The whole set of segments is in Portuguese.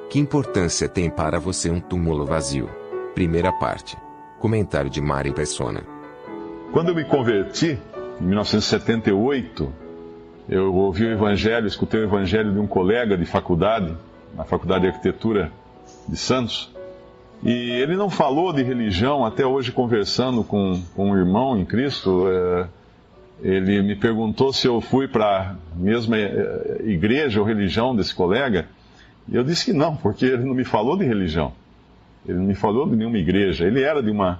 Que importância tem para você um túmulo vazio? Primeira parte. Comentário de Mari Persona. Quando eu me converti, em 1978, eu ouvi o evangelho, escutei o evangelho de um colega de faculdade, na Faculdade de Arquitetura de Santos, e ele não falou de religião. Até hoje, conversando com um irmão em Cristo, ele me perguntou se eu fui para a mesma igreja ou religião desse colega, e eu disse que não, porque ele não me falou de religião, ele não me falou de nenhuma igreja. Ele era de uma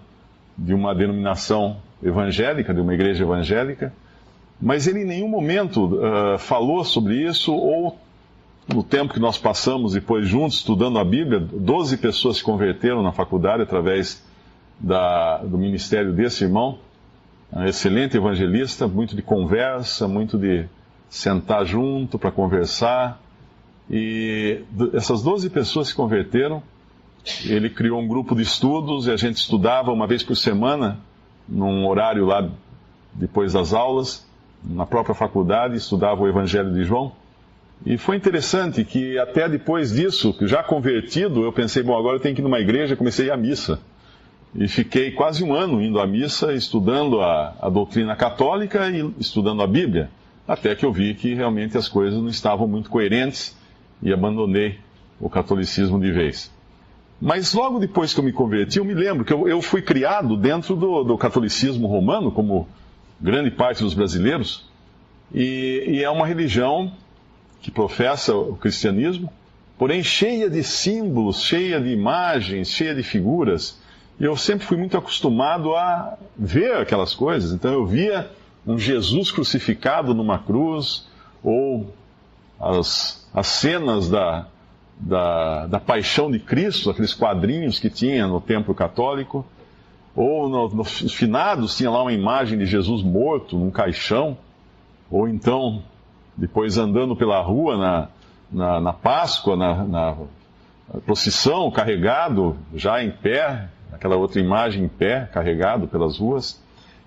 denominação evangélica, de uma igreja evangélica, mas ele em nenhum momento falou sobre isso, ou no tempo que nós passamos depois juntos estudando a Bíblia, 12 pessoas se converteram na faculdade através do ministério desse irmão, um excelente evangelista, muito de conversa, muito de sentar junto para conversar. E essas 12 pessoas se converteram. Ele criou um grupo de estudos e a gente estudava uma vez por semana, num horário lá depois das aulas, na própria faculdade, estudava o Evangelho de João. E foi interessante que até depois disso, já convertido, eu pensei, bom, agora eu tenho que ir numa igreja, comecei a ir à missa. E fiquei quase um ano indo à missa, estudando a doutrina católica e estudando a Bíblia, até que eu vi que realmente as coisas não estavam muito coerentes e abandonei o catolicismo de vez. Mas logo depois que eu me converti, eu me lembro que eu fui criado dentro do catolicismo romano, como grande parte dos brasileiros, e é uma religião que professa o cristianismo, porém cheia de símbolos, cheia de imagens, cheia de figuras. E eu sempre fui muito acostumado a ver aquelas coisas. Então eu via um Jesus crucificado numa cruz, ou as cenas da paixão de Cristo, aqueles quadrinhos que tinha no templo católico, ou nos finados tinha lá uma imagem de Jesus morto num caixão, ou então depois andando pela rua na Páscoa, na procissão, carregado, já em pé, aquela outra imagem em pé, carregado pelas ruas.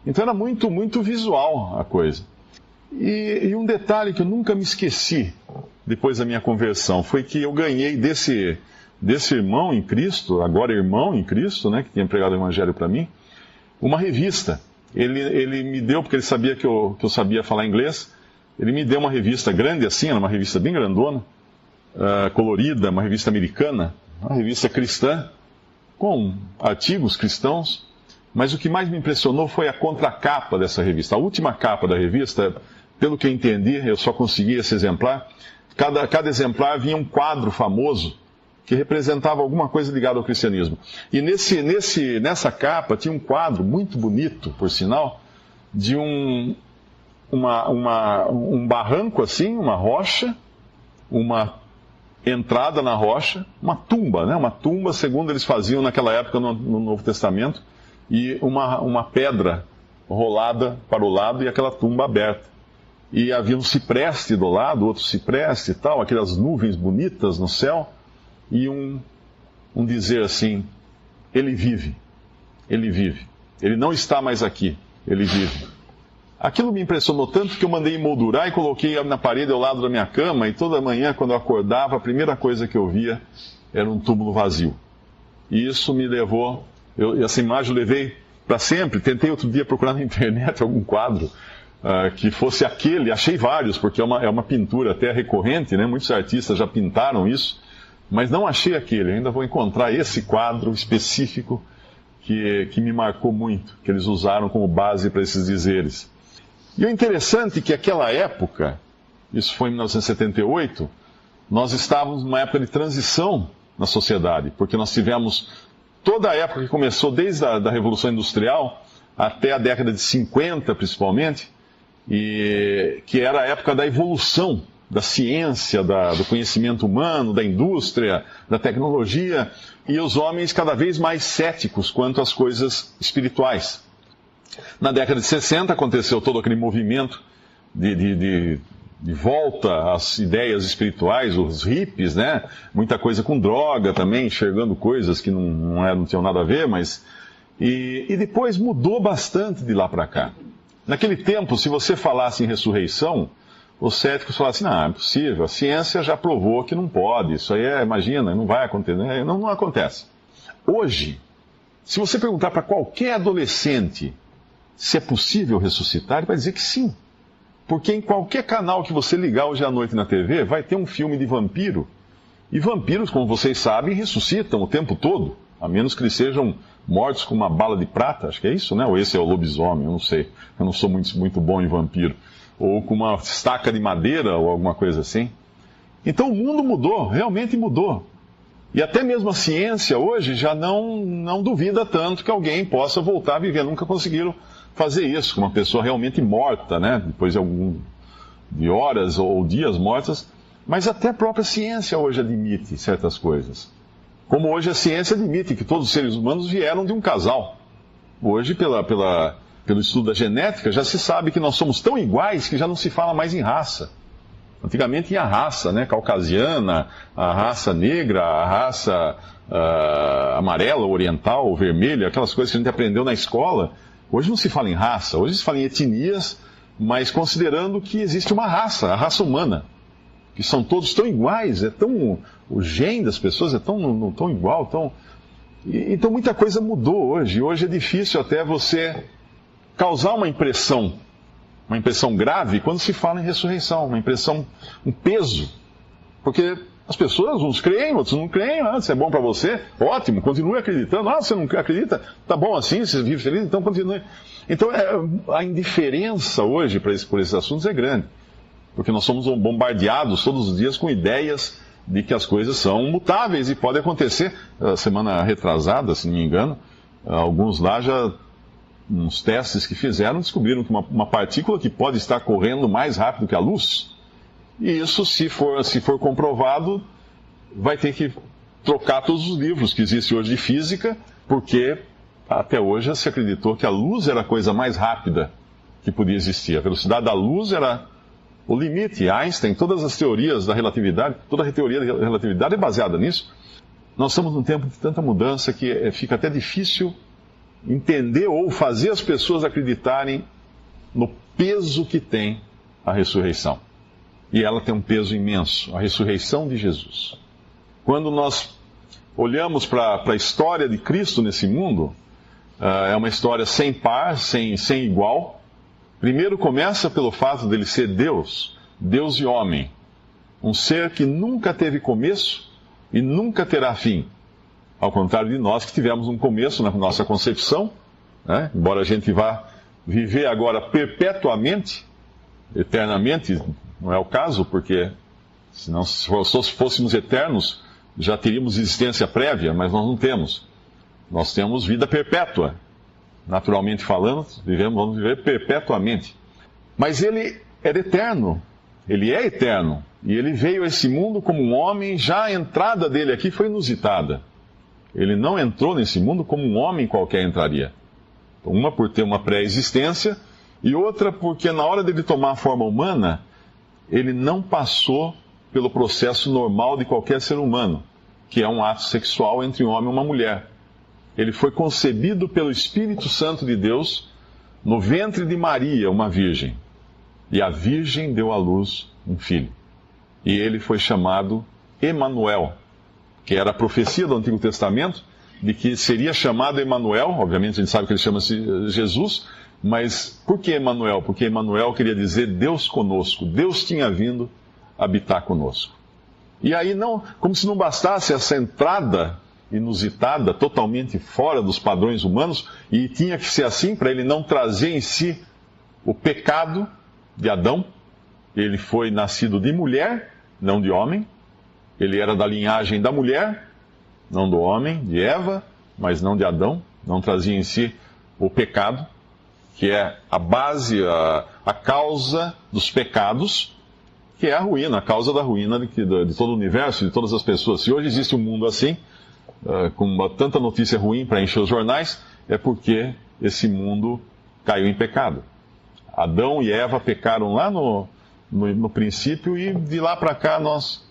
Então era muito, muito visual a coisa. E um detalhe que eu nunca me esqueci, depois da minha conversão, foi que eu ganhei desse irmão em Cristo, agora irmão em Cristo, né, que tinha pregado o Evangelho para mim, uma revista. Ele me deu, porque ele sabia que eu sabia falar inglês. Ele me deu uma revista grande assim, era uma revista bem grandona, colorida, uma revista americana, uma revista cristã, com artigos cristãos. Mas o que mais me impressionou foi a contracapa dessa revista. A última capa da revista, pelo que eu entendi, eu só consegui esse exemplar. Cada exemplar vinha um quadro famoso que representava alguma coisa ligada ao cristianismo. E nessa capa tinha um quadro muito bonito, por sinal, de um barranco assim, uma rocha, uma entrada na rocha, uma tumba, né? Uma tumba, segundo eles faziam naquela época no Novo Testamento, e uma pedra rolada para o lado e aquela tumba aberta. E havia um cipreste do lado, outro cipreste e tal, aquelas nuvens bonitas no céu, e um dizer assim: ele vive, ele não está mais aqui, ele vive. Aquilo me impressionou tanto que eu mandei emoldurar e coloquei na parede ao lado da minha cama, e toda manhã, quando eu acordava, a primeira coisa que eu via era um túmulo vazio. E isso me levou, essa imagem eu levei para sempre. Tentei outro dia procurar na internet algum quadro que fosse aquele, achei vários, porque é uma pintura até recorrente, né? Muitos artistas já pintaram isso, mas não achei aquele. Ainda vou encontrar esse quadro específico que me marcou muito, que eles usaram como base para esses dizeres. E o interessante é que aquela época, isso foi em 1978, nós estávamos numa época de transição na sociedade, porque nós tivemos toda a época que começou desde a Revolução Industrial até a década de 50, principalmente, e que era a época da evolução da ciência, do conhecimento humano, da indústria, da tecnologia, e os homens cada vez mais céticos quanto às coisas espirituais. Na década de 60 aconteceu todo aquele movimento de volta às ideias espirituais, os hippies, né? Muita coisa com droga também, enxergando coisas que não tinham nada a ver, mas... E depois mudou bastante de lá para cá. Naquele tempo, se você falasse em ressurreição, os céticos falaram assim, não, é impossível, a ciência já provou que não pode, isso aí imagina, não vai acontecer, não acontece. Hoje, se você perguntar para qualquer adolescente se é possível ressuscitar, ele vai dizer que sim. Porque em qualquer canal que você ligar hoje à noite na TV, vai ter um filme de vampiro. E vampiros, como vocês sabem, ressuscitam o tempo todo, a menos que eles sejam mortos com uma bala de prata, acho que é isso, né? Ou esse é o lobisomem, eu não sei, eu não sou muito bom em vampiro. Ou com uma estaca de madeira ou alguma coisa assim. Então o mundo mudou, realmente mudou. E até mesmo a ciência hoje já não duvida tanto que alguém possa voltar a viver. Nunca conseguiram fazer isso com uma pessoa realmente morta, né? Depois de horas ou dias mortas. Mas até a própria ciência hoje admite certas coisas. Como hoje a ciência admite que todos os seres humanos vieram de um casal. Hoje, pelo estudo da genética, já se sabe que nós somos tão iguais que já não se fala mais em raça. Antigamente tinha a raça, né, caucasiana, a raça negra, a raça amarela, oriental, vermelha, aquelas coisas que a gente aprendeu na escola. Hoje não se fala em raça, hoje se fala em etnias, mas considerando que existe uma raça, a raça humana, que são todos tão iguais, o gene das pessoas é tão igual, então muita coisa mudou hoje. Hoje é difícil até você causar uma impressão grave quando se fala em ressurreição, um peso. Porque as pessoas, uns creem, outros não creem. Se é bom para você, ótimo, continue acreditando. Você não acredita? Tá bom assim, você vive feliz, então continue. Então a indiferença hoje por esses assuntos é grande. Porque nós somos bombardeados todos os dias com ideias de que as coisas são mutáveis e pode acontecer. Semana retrasada, se não me engano, alguns lá uns testes que fizeram, descobriram que uma partícula que pode estar correndo mais rápido que a luz, e isso, se for comprovado, vai ter que trocar todos os livros que existem hoje de física, porque até hoje se acreditou que a luz era a coisa mais rápida que podia existir. A velocidade da luz era o limite. Einstein, todas as teorias da relatividade, toda a teoria da relatividade é baseada nisso. Nós estamos num tempo de tanta mudança que fica até difícil entender ou fazer as pessoas acreditarem no peso que tem a ressurreição. E ela tem um peso imenso, a ressurreição de Jesus. Quando nós olhamos para a história de Cristo nesse mundo, é uma história sem par, sem igual. Primeiro começa pelo fato dele ser Deus, Deus e homem. Um ser que nunca teve começo e nunca terá fim. Ao contrário de nós que tivemos um começo na nossa concepção, né? Embora a gente vá viver agora perpetuamente, eternamente, não é o caso, porque se fôssemos eternos, já teríamos existência prévia, mas nós não temos. Nós temos vida perpétua. Naturalmente falando, vamos viver perpetuamente. Mas ele era eterno, ele é eterno, e ele veio a esse mundo como um homem, já a entrada dele aqui foi inusitada. Ele não entrou nesse mundo como um homem qualquer entraria. Uma por ter uma pré-existência, e outra porque na hora dele tomar a forma humana, ele não passou pelo processo normal de qualquer ser humano, que é um ato sexual entre um homem e uma mulher. Ele foi concebido pelo Espírito Santo de Deus no ventre de Maria, uma virgem. E a virgem deu à luz um filho. E ele foi chamado Emanuel, que era a profecia do Antigo Testamento, de que seria chamado Emanuel. Obviamente a gente sabe que ele chama-se Jesus, mas por que Emanuel? Porque Emanuel queria dizer Deus conosco. Deus tinha vindo habitar conosco. E aí, como se não bastasse essa entrada inusitada, totalmente fora dos padrões humanos, e tinha que ser assim para ele não trazer em si o pecado de Adão. Ele foi nascido de mulher, não de homem. Ele era da linhagem da mulher, não do homem, de Eva, mas não de Adão. Não trazia em si o pecado, que é a base, a causa dos pecados, que é a ruína, a causa da ruína de todo o universo, de todas as pessoas. Se hoje existe um mundo assim, com tanta notícia ruim para encher os jornais, é porque esse mundo caiu em pecado. Adão e Eva pecaram lá no princípio, e de lá para cá nós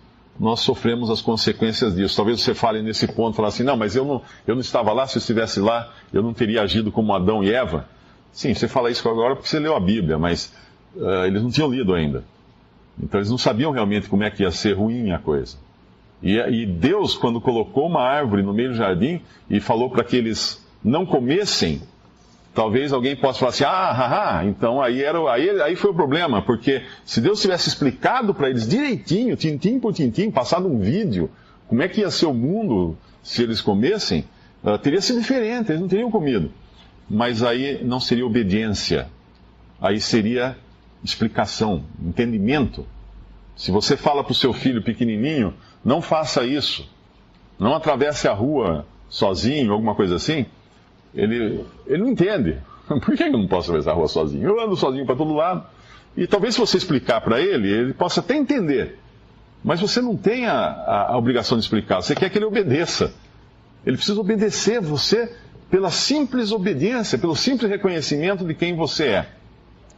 sofremos as consequências disso. Talvez você fale nesse ponto, falar assim, não, mas eu não estava lá, se eu estivesse lá, eu não teria agido como Adão e Eva. Sim, você fala isso agora porque você leu a Bíblia, mas eles não tinham lido ainda. Então eles não sabiam realmente como é que ia ser ruim a coisa. E Deus, quando colocou uma árvore no meio do jardim e falou para que eles não comessem, talvez alguém possa falar assim, então aí foi o problema, porque se Deus tivesse explicado para eles direitinho, tintim por tintim, passado um vídeo, como é que ia ser o mundo se eles comessem, teria sido diferente, eles não teriam comido. Mas aí não seria obediência, aí seria explicação, entendimento. Se você fala para o seu filho pequenininho, não faça isso, não atravesse a rua sozinho, alguma coisa assim, ele não entende. Por que eu não posso atravessar a rua sozinho? Eu ando sozinho para todo lado. E talvez se você explicar para ele possa até entender. Mas você não tem a obrigação de explicar, você quer que ele obedeça. Ele precisa obedecer você pela simples obediência, pelo simples reconhecimento de quem você é.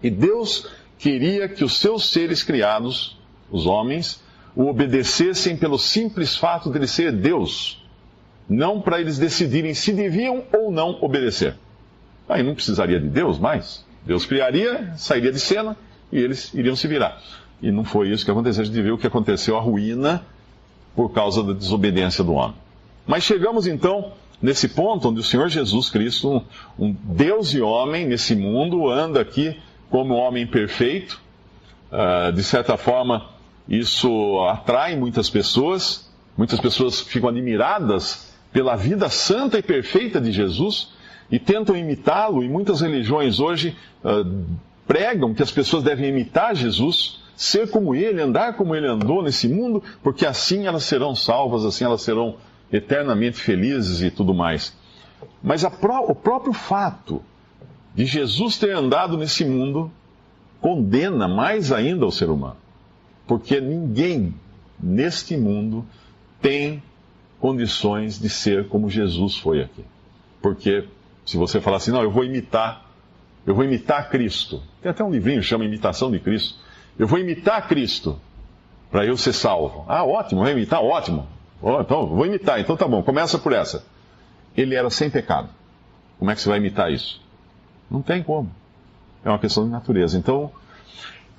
E Deus queria que os seus seres criados, os homens, o obedecessem pelo simples fato de ele ser Deus, não para eles decidirem se deviam ou não obedecer. Aí não precisaria de Deus mais. Deus criaria, sairia de cena e eles iriam se virar. E não foi isso que aconteceu. A gente viu o que aconteceu, a ruína por causa da desobediência do homem. Mas chegamos então nesse ponto onde o Senhor Jesus Cristo, um Deus e homem nesse mundo, anda aqui como homem perfeito. De certa forma, isso atrai muitas pessoas ficam admiradas pela vida santa e perfeita de Jesus e tentam imitá-lo, e muitas religiões hoje pregam que as pessoas devem imitar Jesus, ser como ele, andar como ele andou nesse mundo, porque assim elas serão salvas, assim elas serão eternamente felizes e tudo mais. Mas o próprio fato de Jesus ter andado nesse mundo condena mais ainda o ser humano. Porque ninguém neste mundo tem condições de ser como Jesus foi aqui. Porque se você falar assim, não, eu vou imitar Cristo. Tem até um livrinho que chama Imitação de Cristo. Eu vou imitar Cristo para eu ser salvo. Ah, ótimo, vou imitar, ótimo. Então, vou imitar, então tá bom, começa por essa. Ele era sem pecado. Como é que você vai imitar isso? Não tem como. É uma questão de natureza. Então,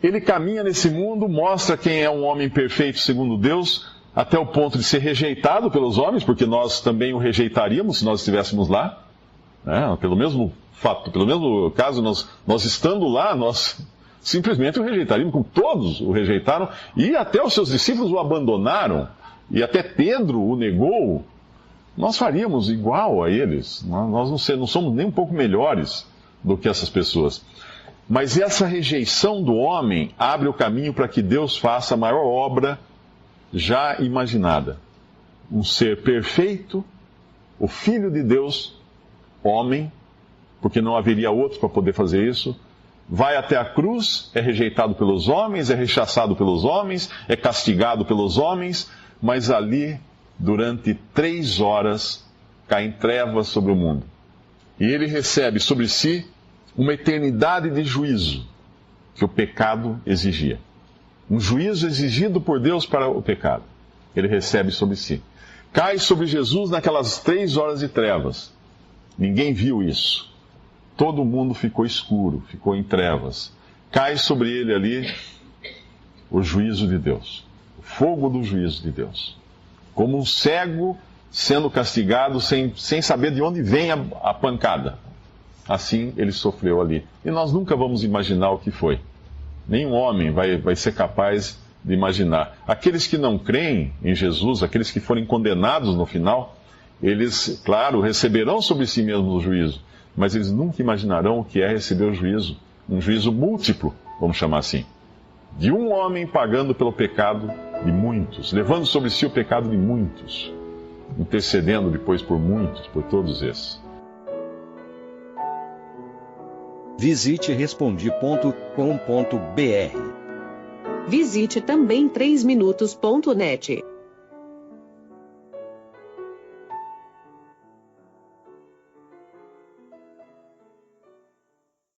ele caminha nesse mundo, mostra quem é um homem perfeito segundo Deus, até o ponto de ser rejeitado pelos homens, porque nós também o rejeitaríamos se nós estivéssemos lá. Pelo mesmo fato, pelo mesmo caso, nós estando lá, nós simplesmente o rejeitaríamos, como todos o rejeitaram, e até os seus discípulos o abandonaram, e até Pedro o negou. Nós faríamos igual a eles. Nós não somos nem um pouco melhores do que essas pessoas. Mas essa rejeição do homem abre o caminho para que Deus faça a maior obra já imaginada. Um ser perfeito, o Filho de Deus, homem, porque não haveria outro para poder fazer isso, vai até a cruz, é rejeitado pelos homens, é rechaçado pelos homens, é castigado pelos homens, mas ali, durante 3 horas, caem trevas sobre o mundo. E ele recebe sobre si uma eternidade de juízo que o pecado exigia. Um juízo exigido por Deus para o pecado. Ele recebe sobre si. Cai sobre Jesus naquelas 3 horas de trevas. Ninguém viu isso. Todo mundo ficou escuro, ficou em trevas. Cai sobre ele ali o juízo de Deus. O fogo do juízo de Deus. Como um cego sendo castigado sem saber de onde vem a pancada. Assim ele sofreu ali. E nós nunca vamos imaginar o que foi. Nenhum homem vai ser capaz de imaginar. Aqueles que não creem em Jesus, aqueles que forem condenados no final, eles, claro, receberão sobre si mesmos o juízo, mas eles nunca imaginarão o que é receber o juízo, um juízo múltiplo, vamos chamar assim, de um homem pagando pelo pecado de muitos, levando sobre si o pecado de muitos, intercedendo depois por muitos, por todos esses. Visite Respondi.com.br. Visite também 3minutos.net.